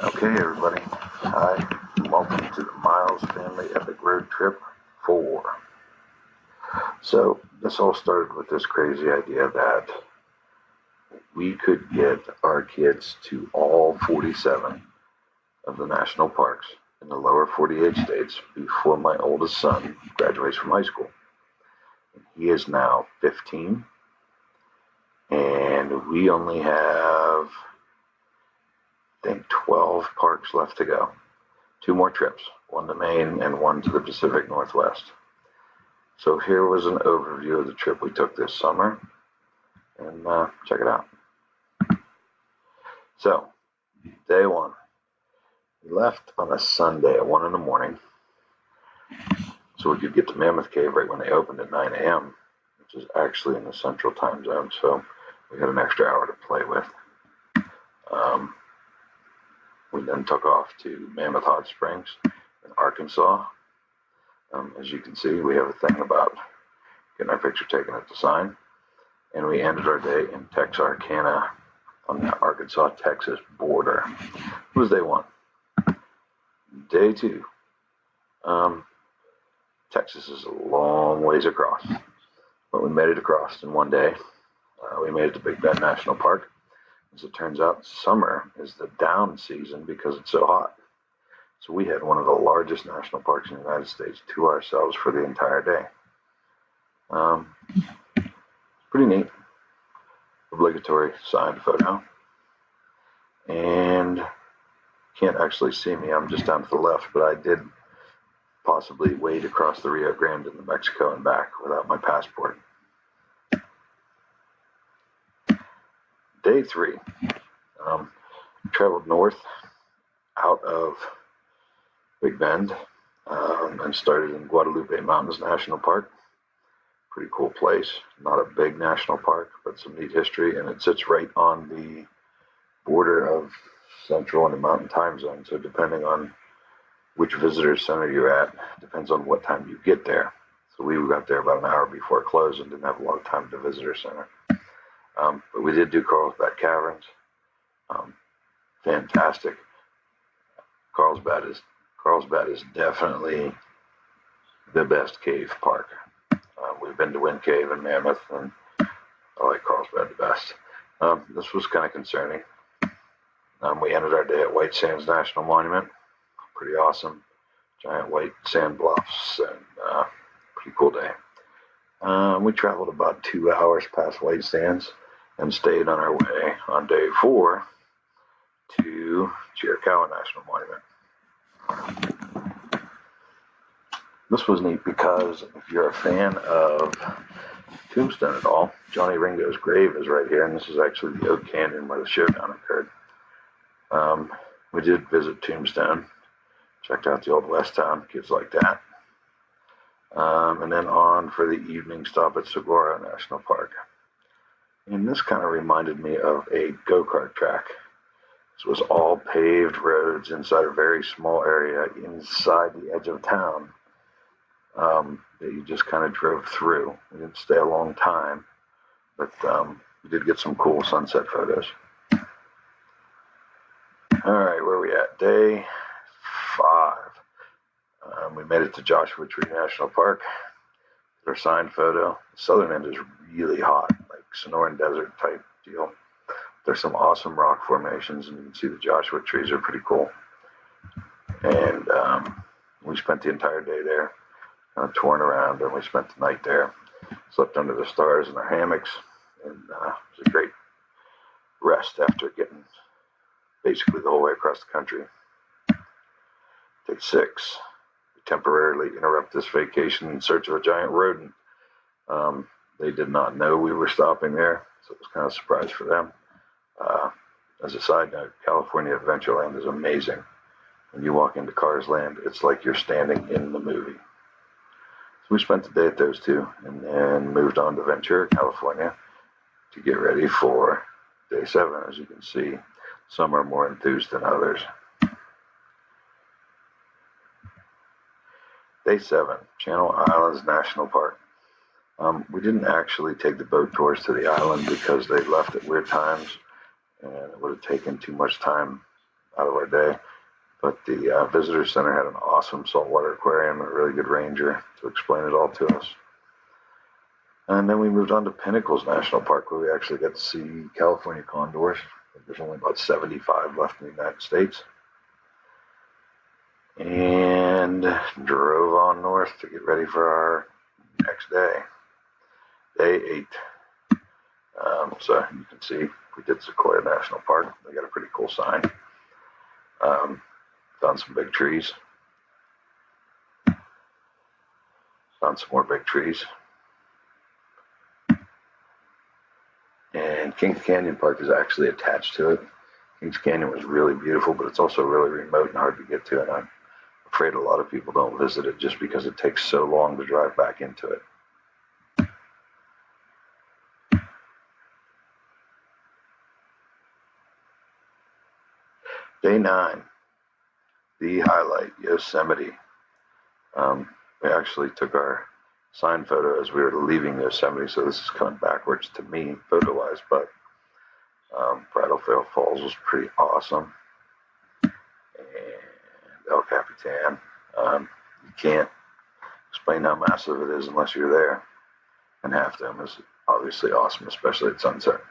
Okay, everybody. Hi, and welcome to the Miles Family Epic Road Trip 4. So, this all started with this crazy idea that we could get our kids to all 47 of the national parks in the lower 48 states before my oldest son graduates from high school. He is now 15, and we only have, I think, 12 parks left to go. 2 more trips, one to Maine and one to the Pacific Northwest. So here was an overview of the trip we took this summer, and check it out. So, day 1. We left on a Sunday at 1 in the morning, so we could get to Mammoth Cave right when they opened at 9 a.m., which is actually in the central time zone, so we had an extra hour to play with. We then took off to Mammoth Hot Springs in Arkansas. As you can see, we have a thing about getting our picture taken at the sign. And we ended our day in Texarkana on the Arkansas-Texas border. It was day 1. Day 2. Texas is a long ways across, but we made it across in one day. We made it to Big Bend National Park. As it turns out, summer is the down season because it's so hot. So we had one of the largest national parks in the United States to ourselves for the entire day. Pretty neat. Obligatory signed photo. And can't actually see me, I'm just down to the left, but I did possibly wade across the Rio Grande into Mexico and back without my passport. Day 3, traveled north out of Big Bend and started in Guadalupe Mountains National Park. Pretty cool place. Not a big national park, but some neat history, and it sits right on the border of Central and the Mountain Time Zone. So depending on which visitor center you're at, depends on what time you get there. So we got there about an hour before it closed and didn't have a lot of time at the visitor center. But we did do Carlsbad Caverns. Fantastic. Carlsbad is definitely the best cave park. We've been to Wind Cave and Mammoth, and I like Carlsbad the best. This was kind of concerning. We ended our day at White Sands National Monument. Pretty awesome. Giant white sand bluffs, and pretty cool day. We traveled about 2 hours past White Sands and stayed on our way on day 4 to Chiricahua National Monument. This was neat because if you're a fan of Tombstone at all, Johnny Ringo's grave is right here, and this is actually the Oak Canyon where the showdown occurred. We did visit Tombstone, checked out the old West Town, kids like that. And then on for the evening stop at Saguaro National Park. And this kind of reminded me of a go-kart track. This was all paved roads inside a very small area inside the edge of town that you just kind of drove through. We didn't stay a long time, but we did get some cool sunset photos. All right, where are we at? Day 5. We made it to Joshua Tree National Park. Our signed photo. The southern end is really hot, like Sonoran Desert type deal. There's some awesome rock formations, and you can see the Joshua trees are pretty cool. And we spent the entire day there, touring around, and we spent the night there. Slept under the stars in our hammocks, and it was a great rest after getting basically the whole way across the country. Day 6. Temporarily interrupt this vacation in search of a giant rodent. They did not know we were stopping there, so it was kind of a surprise for them. As a side note, California Adventureland is amazing. When you walk into Cars Land, it's like you're standing in the movie. So we spent the day at those 2, and then moved on to Ventura, California, to get ready for day 7. As you can see, some are more enthused than others. Day 7, Channel Islands National Park. We didn't actually take the boat tours to the island because they left at weird times, and it would have taken too much time out of our day. But the visitor center had an awesome saltwater aquarium and a really good ranger to explain it all to us. And then we moved on to Pinnacles National Park, where we actually got to see California condors. There's only about 75 left in the United States. And drove on north to get ready for our next day, day 8. So you can see we did Sequoia National Park. They got a pretty cool sign. Found some big trees. Found some more big trees. And Kings Canyon Park is actually attached to it. Kings Canyon was really beautiful, but it's also really remote and hard to get to, and I'm afraid a lot of people don't visit it just because it takes so long to drive back into it. Day 9, the highlight, Yosemite. We actually took our sign photo as we were leaving Yosemite, so this is coming backwards to me photo-wise, but Bridalveil Falls was pretty awesome. And El Capitan, you can't explain how massive it is unless you're there. And Half Dome is obviously awesome, especially at sunset.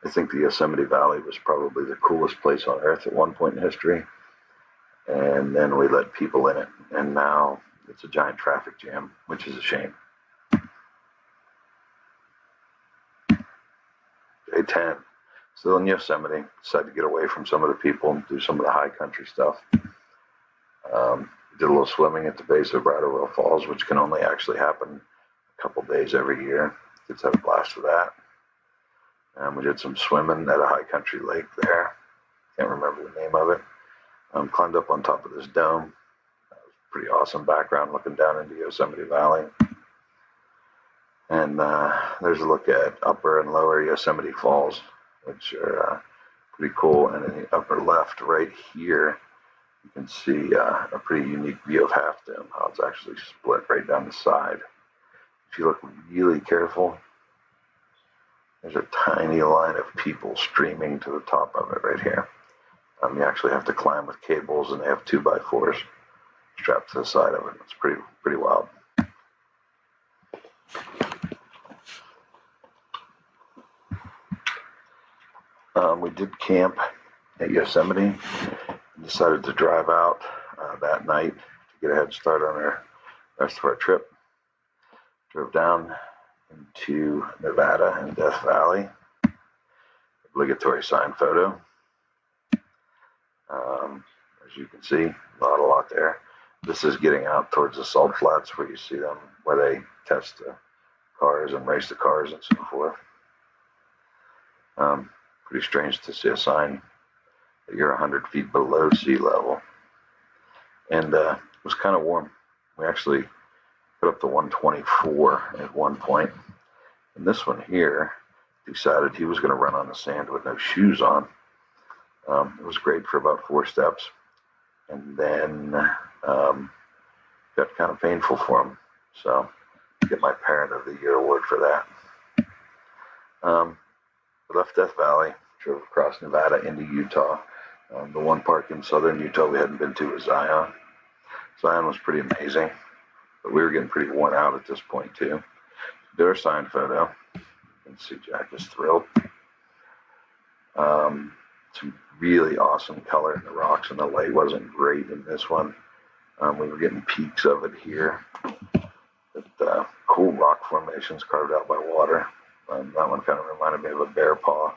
I think the Yosemite Valley was probably the coolest place on earth at one point in history. And then we let people in it, and now it's a giant traffic jam, which is a shame. Day 10, still in Yosemite. Decided to get away from some of the people and do some of the high country stuff. Did a little swimming at the base of Bridalveil Falls, which can only actually happen a couple days every year. Kids had a blast with that. And we did some swimming at a high country lake there. Can't remember the name of it. Climbed up on top of this dome. That was pretty awesome background looking down into Yosemite Valley. And there's a look at Upper and Lower Yosemite Falls, which are pretty cool. And in the upper left right here, you can see a pretty unique view of Half Dome, how it's actually split right down the side. If you look really careful, there's a tiny line of people streaming to the top of it right here. You actually have to climb with cables, and they have 2x4s strapped to the side of it. It's pretty wild. We did camp at Yosemite. Decided to drive out that night to get a head start on our rest of our trip. Drove down into Nevada and Death Valley. Obligatory sign photo. As you can see, not a lot there. This is getting out towards the salt flats where you see them, where they test the cars and race the cars and so forth. Pretty strange to see a sign that you're 100 feet below sea level. And it was kind of warm. We actually put up to 124 at one point. And this one here decided he was going to run on the sand with no shoes on. It was great for about 4 steps. And then got kind of painful for him. So I get my Parent of the Year award for that. We left Death Valley, drove across Nevada into Utah. The one park in southern Utah we hadn't been to was Zion. Zion was pretty amazing, but we were getting pretty worn out at this point too. Did our sign photo. You can see Jack is thrilled. Some really awesome color in the rocks, and the light wasn't great in this one. We were getting peaks of it here. But cool rock formations carved out by water. That one kind of reminded me of a bear paw.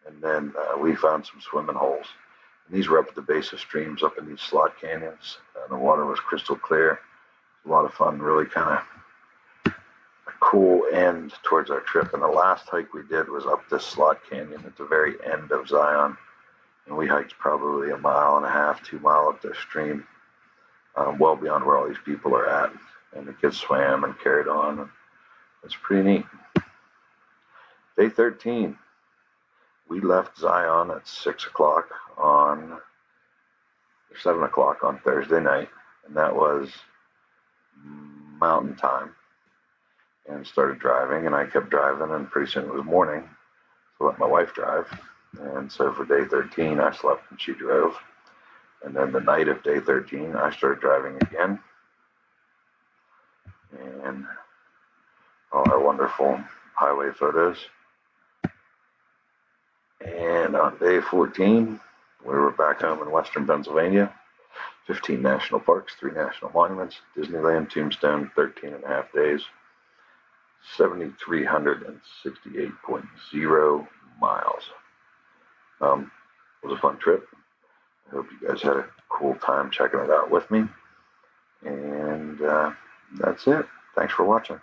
And then we found some swimming holes. And these were up at the base of streams up in these slot canyons. The water was crystal clear. A lot of fun, really kind of a cool end towards our trip. And the last hike we did was up this slot canyon at the very end of Zion. And we hiked probably 1.5 miles, 2 miles up this stream, well beyond where all these people are at. And the kids swam and carried on. And it's pretty neat. Day 13. We left Zion at 6 o'clock on, or 7 o'clock on Thursday night, and that was mountain time, and started driving, and I kept driving, and pretty soon it was morning, so I let my wife drive, And so for day 13, I slept and she drove. And then the night of day 13, I started driving again. And all our wonderful highway photos. And on day 14, we were back home in western Pennsylvania. 15 national parks, 3 national monuments, Disneyland, Tombstone, 13 and a half days, 7,368.0 miles. It was a fun trip. I hope you guys had a cool time checking it out with me. And that's it. Thanks for watching.